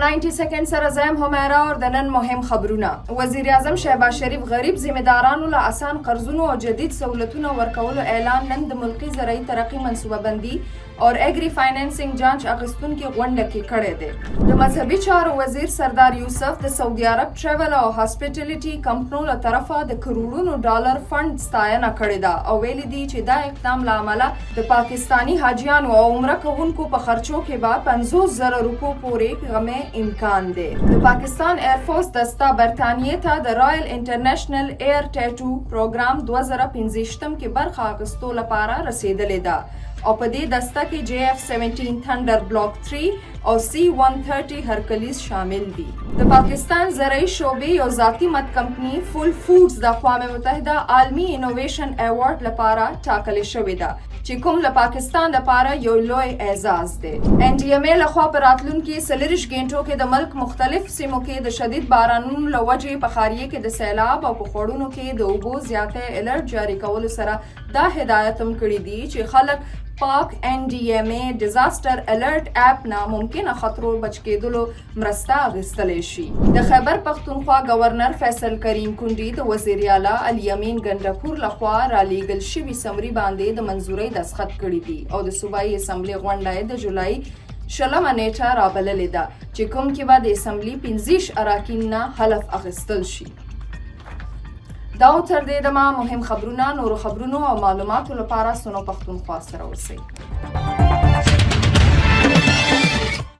د 90 سکند سره زم همیرا اور د نن مهم خبرونه. وزیر اعظم شهباز شریف غریب ذمہدارانو له آسان قرضونو او جدید سہولتونو ورکولو اعلان نن د ملکی زرعی ترقی منصوبه بندی اور ایگری فائنانسنگ جانچ اخیستون کې غونډه کې کړی دی. د مذهبي چارو وزیر سردار یوسف د سعودي عرب ټریول او هاسپټیلیټي کمپنیو له طرفه د کروڑونو ډالر فند ستاینه کړې ده او ویلي دي چې دا اقدام له امله د پاکستانی حاجیانو او عمره کوونکو په خرچو کې به 50,000 روپو پورې غمه امکان دی. د پاکستان ایرفورس دسته برطانیې ته د رائل انټرنیشنل ایر ټیټو پروګرام 2015 کې برخه اخیستو لپاره رسیدلې ده او په دې دسته کې JF-17 تھنډر بلاک 3 او C-130 هرکلیز شامل دي. د پاکستان زرعی شعبې یو ذاتی مد کمپنی فول فوډز د اقوام متحده عالمي انوویشن ایوارډ لپاره ټاکل شوې ده چې کوم له پاکستان لپاره یو لوی اعزاز دی. NDMA لخوا په راتلونکي 40 غنټو کې د ملک مختلف سیمو کې د شدید بارانونو له وجې په خاریه کې د سیلاب او په خوړونو کې د اوبو زیاته الرټ جاری کولو سره دا هدایت هم کړی دی چې خلک پاک NDMA ډیزاستر الرټ اپ نه ممکنه خطرو بچ کېدلو مرسته اخیستلی شي. د خیبر پختونخوا گورنر فیصل کریم کونډي د وزیر اعلی الیمین ګنډپور لخوا رالیږل شوي سمري باندې د منظورۍ دستخط کړي دي او د صوبایي اسمبلي غونډه د جولای 20 نیټه رابللې ده چې کوم کې به د اسمبلي 15 اراکین نه حلف اخیستل شي. دا تر دې دمه مهم خبرونه نورو خبرونو او معلوماتو لپاره سنو پښتونخوا سره اوسئ.